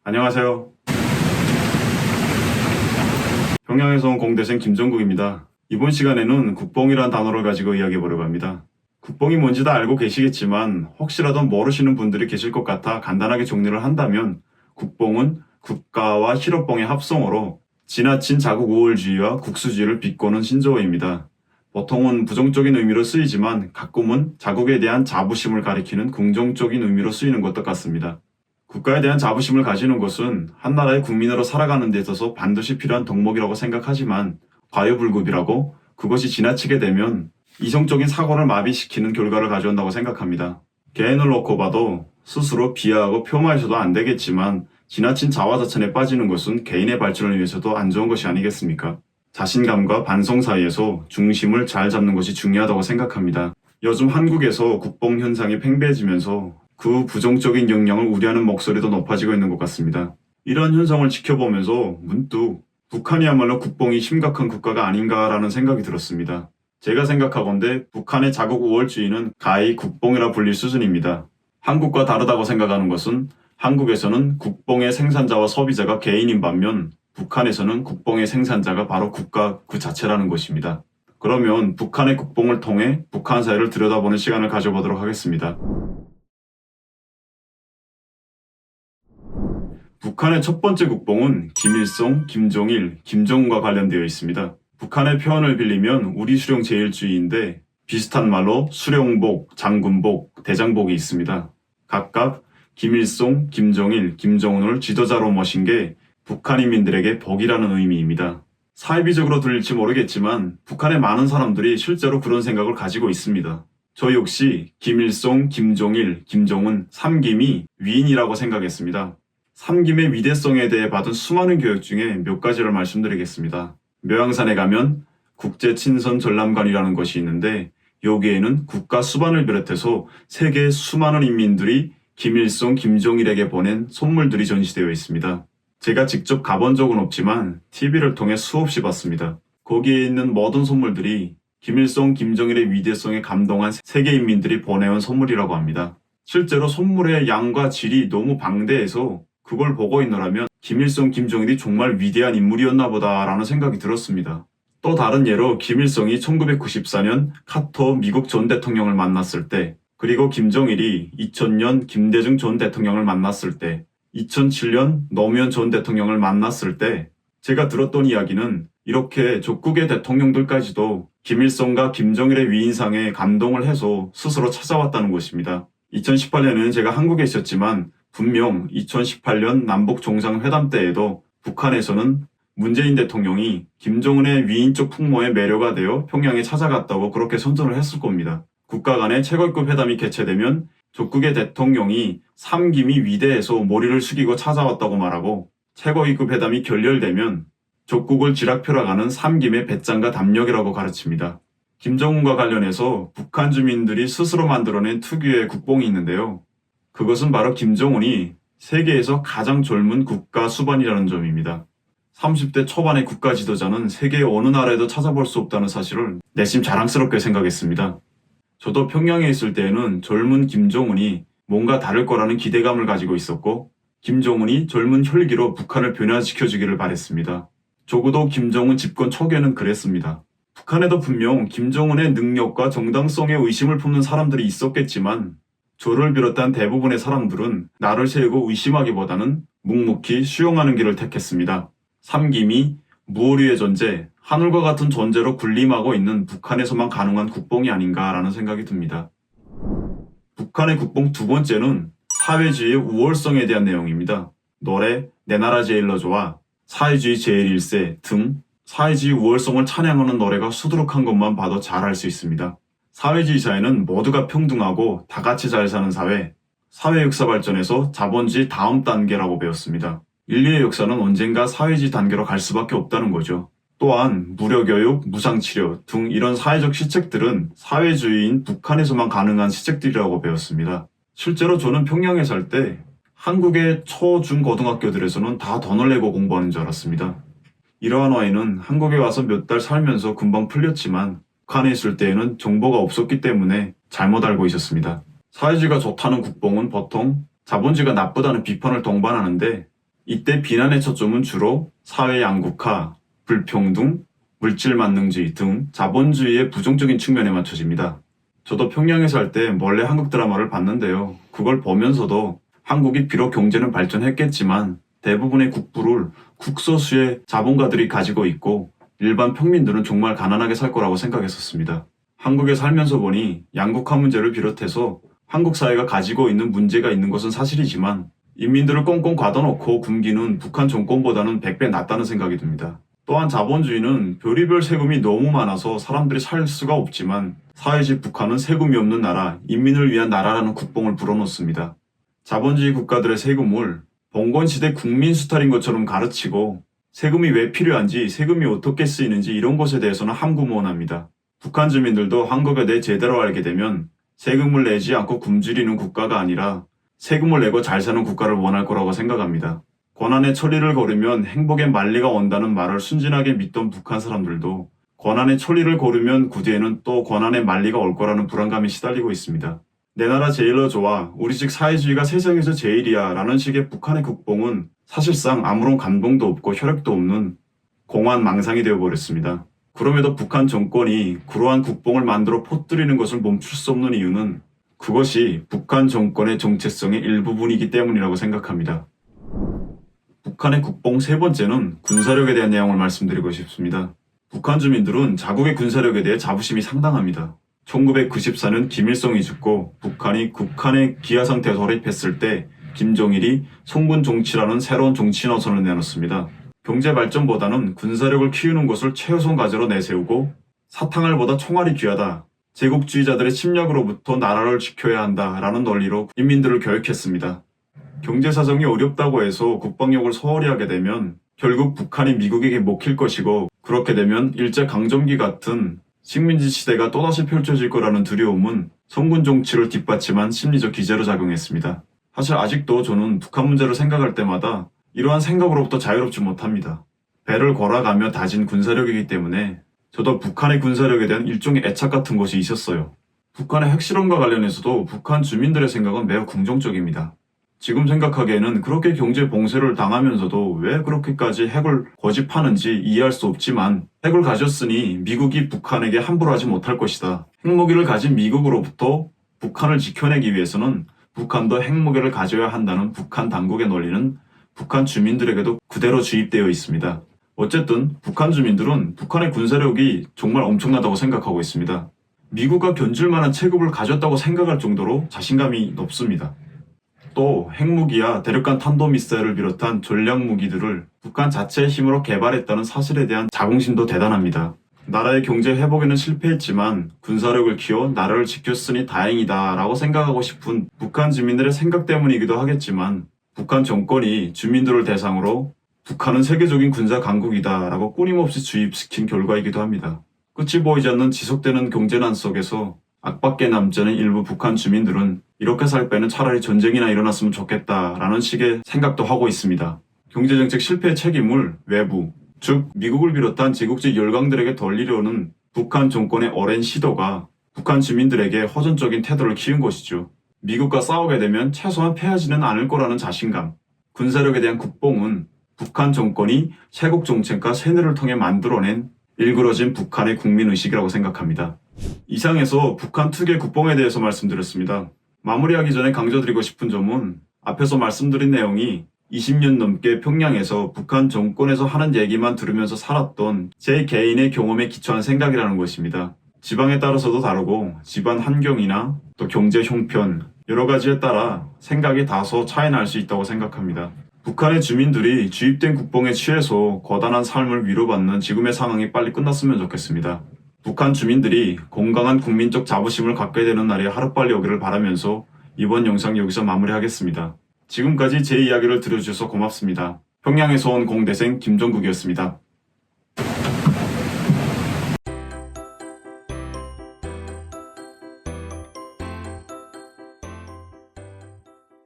안녕하세요. 평양에서 온 공대생 김정국입니다. 이번 시간에는 국뽕이란 단어를 가지고 이야기해 보려고 합니다. 국뽕이 뭔지 다 알고 계시겠지만 혹시라도 모르시는 분들이 계실 것 같아 간단하게 정리를 한다면 국뽕은 국가와 실업뽕의 합성어로 지나친 자국 우월주의와 국수주의를 비꼬는 신조어입니다. 보통은 부정적인 의미로 쓰이지만 가끔은 자국에 대한 자부심을 가리키는 긍정적인 의미로 쓰이는 것도 같습니다. 국가에 대한 자부심을 가지는 것은 한 나라의 국민으로 살아가는 데 있어서 반드시 필요한 덕목이라고 생각하지만 과유불급이라고 그것이 지나치게 되면 이성적인 사고를 마비시키는 결과를 가져온다고 생각합니다. 개인을 놓고 봐도 스스로 비하하고 폄하해서도 안 되겠지만 지나친 자화자찬에 빠지는 것은 개인의 발전을 위해서도 안 좋은 것이 아니겠습니까? 자신감과 반성 사이에서 중심을 잘 잡는 것이 중요하다고 생각합니다. 요즘 한국에서 국뽕 현상이 팽배해지면서 그 부정적인 영향을 우려하는 목소리도 높아지고 있는 것 같습니다. 이런 현상을 지켜보면서 문득 북한이야말로 국뽕이 심각한 국가가 아닌가라는 생각이 들었습니다. 제가 생각하건대 북한의 자국 우월주의는 가히 국뽕이라 불릴 수준입니다. 한국과 다르다고 생각하는 것은 한국에서는 국뽕의 생산자와 소비자가 개인인 반면 북한에서는 국뽕의 생산자가 바로 국가 그 자체라는 것입니다. 그러면 북한의 국뽕을 통해 북한 사회를 들여다보는 시간을 가져보도록 하겠습니다. 북한의 첫 번째 국뽕은 김일성, 김정일, 김정은과 관련되어 있습니다. 북한의 표현을 빌리면 우리 수령 제일주의인데 비슷한 말로 수령복, 장군복, 대장복이 있습니다. 각각 김일성, 김정일, 김정은을 지도자로 모신 게 북한 인민들에게 복이라는 의미입니다. 사이비적으로 들릴지 모르겠지만 북한의 많은 사람들이 실제로 그런 생각을 가지고 있습니다. 저 역시 김일성, 김정일, 김정은, 삼김이 위인이라고 생각했습니다. 삼김의 위대성에 대해 받은 수많은 교육 중에 몇 가지를 말씀드리겠습니다. 묘양산에 가면 국제친선전람관이라는 것이 있는데 여기에는 국가 수반을 비롯해서 세계의 수많은 인민들이 김일성, 김정일에게 보낸 선물들이 전시되어 있습니다. 제가 직접 가본 적은 없지만 TV를 통해 수없이 봤습니다. 거기에 있는 모든 선물들이 김일성, 김정일의 위대성에 감동한 세계 인민들이 보내온 선물이라고 합니다. 실제로 선물의 양과 질이 너무 방대해서 그걸 보고 있노라면 김일성, 김정일이 정말 위대한 인물이었나 보다라는 생각이 들었습니다. 또 다른 예로 김일성이 1994년 카터 미국 전 대통령을 만났을 때, 그리고 김정일이 2000년 김대중 전 대통령을 만났을 때, 2007년 노무현 전 대통령을 만났을 때 제가 들었던 이야기는 이렇게 적국의 대통령들까지도 김일성과 김정일의 위인상에 감동을 해서 스스로 찾아왔다는 것입니다. 2018년에는 제가 한국에 있었지만 분명 2018년 남북 정상회담 때에도 북한에서는 문재인 대통령이 김정은의 위인적 풍모에 매료가 되어 평양에 찾아갔다고 그렇게 선전을 했을 겁니다. 국가 간의 최고급 회담이 개최되면 적국의 대통령이 삼김이 위대해서 머리를 숙이고 찾아왔다고 말하고 최고위급 회담이 결렬되면 적국을 쥐락펴락하는 삼김의 배짱과 담력이라고 가르칩니다. 김정은과 관련해서 북한 주민들이 스스로 만들어낸 특유의 국뽕이 있는데요. 그것은 바로 김정은이 세계에서 가장 젊은 국가 수반이라는 점입니다. 30대 초반의 국가 지도자는 세계의 어느 나라에도 찾아볼 수 없다는 사실을 내심 자랑스럽게 생각했습니다. 저도 평양에 있을 때에는 젊은 김정은이 뭔가 다를 거라는 기대감을 가지고 있었고 김정은이 젊은 혈기로 북한을 변화시켜주기를 바랬습니다. 적어도 김정은 집권 초기에는 그랬습니다. 북한에도 분명 김정은의 능력과 정당성에 의심을 품는 사람들이 있었겠지만 저를 비롯한 대부분의 사람들은 나를 세우고 의심하기보다는 묵묵히 수용하는 길을 택했습니다. 삼김이 무오류의 존재, 하늘과 같은 존재로 군림하고 있는 북한에서만 가능한 국뽕이 아닌가라는 생각이 듭니다. 북한의 국뽕 두 번째는 사회주의의 우월성에 대한 내용입니다. 노래 내 나라 제일로 좋아, 사회주의 제일일세 등 사회주의 우월성을 찬양하는 노래가 수두룩한 것만 봐도 잘 알 수 있습니다. 사회주의 사회는 모두가 평등하고 다 같이 잘 사는 사회, 사회 역사 발전에서 자본주의 다음 단계라고 배웠습니다. 인류의 역사는 언젠가 사회주의 단계로 갈 수밖에 없다는 거죠. 또한 무료교육, 무상치료 등 이런 사회적 시책들은 사회주의인 북한에서만 가능한 시책들이라고 배웠습니다. 실제로 저는 평양에 살 때 한국의 초, 중, 고등학교들에서는 다 돈을 내고 공부하는 줄 알았습니다. 이러한 와이는 한국에 와서 몇 달 살면서 금방 풀렸지만 북한에 있을 때에는 정보가 없었기 때문에 잘못 알고 있었습니다. 사회주의가 좋다는 국뽕은 보통 자본주의가 나쁘다는 비판을 동반하는데 이때 비난의 초점은 주로 사회 양극화, 불평등, 물질 만능주의 등 자본주의의 부정적인 측면에 맞춰집니다. 저도 평양에 살 때 몰래 한국 드라마를 봤는데요. 그걸 보면서도 한국이 비록 경제는 발전했겠지만 대부분의 국부를 국소수의 자본가들이 가지고 있고 일반 평민들은 정말 가난하게 살 거라고 생각했었습니다. 한국에 살면서 보니 양극화 문제를 비롯해서 한국 사회가 가지고 있는 문제가 있는 것은 사실이지만 인민들을 꽁꽁 가둬놓고 굶기는 북한 정권보다는 100배 낫다는 생각이 듭니다. 또한 자본주의는 별의별 세금이 너무 많아서 사람들이 살 수가 없지만 사회주의 북한은 세금이 없는 나라, 인민을 위한 나라라는 국뽕을 불어넣습니다. 자본주의 국가들의 세금을 봉건시대 국민 수탈인 것처럼 가르치고 세금이 왜 필요한지, 세금이 어떻게 쓰이는지 이런 것에 대해서는 함구무원합니다. 북한 주민들도 한국에 대해 제대로 알게 되면 세금을 내지 않고 굶주리는 국가가 아니라 세금을 내고 잘 사는 국가를 원할 거라고 생각합니다. 고난의 천리를 걸으면 행복의 만리가 온다는 말을 순진하게 믿던 북한 사람들도 고난의 천리를 걸으면 그 뒤에는 또 고난의 만리가 올 거라는 불안감에 시달리고 있습니다. 내 나라 제일로 좋아, 우리 집 사회주의가 세상에서 제일이야 라는 식의 북한의 국뽕은 사실상 아무런 감동도 없고 혈액도 없는 공허한 망상이 되어버렸습니다. 그럼에도 북한 정권이 그러한 국뽕을 만들어 퍼뜨리는 것을 멈출 수 없는 이유는 그것이 북한 정권의 정체성의 일부분이기 때문이라고 생각합니다. 북한의 국뽕 세 번째는 군사력에 대한 내용을 말씀드리고 싶습니다. 북한 주민들은 자국의 군사력에 대해 자부심이 상당합니다. 1994년 김일성이 죽고 북한이 국한의 기아 상태에 돌입했을 때 김정일이 송군 정치라는 새로운 정치 노선을 내놓습니다. 경제 발전보다는 군사력을 키우는 것을 최우선 과제로 내세우고 사탕알보다 총알이 귀하다. 제국주의자들의 침략으로부터 나라를 지켜야 한다라는 논리로 인민들을 교육했습니다. 경제 사정이 어렵다고 해서 국방력을 소홀히 하게 되면 결국 북한이 미국에게 먹힐 것이고 그렇게 되면 일제강점기 같은 식민지 시대가 또다시 펼쳐질 거라는 두려움은 성군 정치를 뒷받침한 심리적 기제로 작용했습니다. 사실 아직도 저는 북한 문제를 생각할 때마다 이러한 생각으로부터 자유롭지 못합니다. 배를 걸어가며 다진 군사력이기 때문에 저도 북한의 군사력에 대한 일종의 애착 같은 것이 있었어요. 북한의 핵실험과 관련해서도 북한 주민들의 생각은 매우 긍정적입니다. 지금 생각하기에는 그렇게 경제 봉쇄를 당하면서도 왜 그렇게까지 핵을 고집하는지 이해할 수 없지만 핵을 가졌으니 미국이 북한에게 함부로 하지 못할 것이다. 핵무기를 가진 미국으로부터 북한을 지켜내기 위해서는 북한도 핵무기를 가져야 한다는 북한 당국의 논리는 북한 주민들에게도 그대로 주입되어 있습니다. 어쨌든 북한 주민들은 북한의 군사력이 정말 엄청나다고 생각하고 있습니다. 미국과 견줄 만한 체급을 가졌다고 생각할 정도로 자신감이 높습니다. 또 핵무기야 대륙간 탄도미사일을 비롯한 전략무기들을 북한 자체의 힘으로 개발했다는 사실에 대한 자긍심도 대단합니다. 나라의 경제 회복에는 실패했지만 군사력을 키워 나라를 지켰으니 다행이다 라고 생각하고 싶은 북한 주민들의 생각 때문이기도 하겠지만 북한 정권이 주민들을 대상으로 북한은 세계적인 군사 강국이다 라고 끊임없이 주입시킨 결과이기도 합니다. 끝이 보이지 않는 지속되는 경제난 속에서 악밖에 남지 않은 일부 북한 주민들은 이렇게 살 바에는 차라리 전쟁이나 일어났으면 좋겠다라는 식의 생각도 하고 있습니다. 경제정책 실패의 책임을 외부, 즉 미국을 비롯한 제국주의 열강들에게 돌리려는 북한 정권의 오랜 시도가 북한 주민들에게 허전적인 태도를 키운 것이죠. 미국과 싸우게 되면 최소한 패하지는 않을 거라는 자신감, 군사력에 대한 국뽕은 북한 정권이 세국 정책과 세뇌를 통해 만들어낸 일그러진 북한의 국민의식이라고 생각합니다. 이상에서 북한 특유의 국뽕에 대해서 말씀드렸습니다. 마무리하기 전에 강조드리고 싶은 점은 앞에서 말씀드린 내용이 20년 넘게 평양에서 북한 정권에서 하는 얘기만 들으면서 살았던 제 개인의 경험에 기초한 생각이라는 것입니다. 지방에 따라서도 다르고 집안 환경이나 또 경제 형편 여러 가지에 따라 생각이 다소 차이 날 수 있다고 생각합니다. 북한의 주민들이 주입된 국뽕에 취해서 고단한 삶을 위로받는 지금의 상황이 빨리 끝났으면 좋겠습니다. 북한 주민들이 건강한 국민적 자부심을 갖게 되는 날이 하루빨리 오기를 바라면서 이번 영상 여기서 마무리하겠습니다. 지금까지 제 이야기를 들어주셔서 고맙습니다. 평양에서 온 공대생 김종국이었습니다.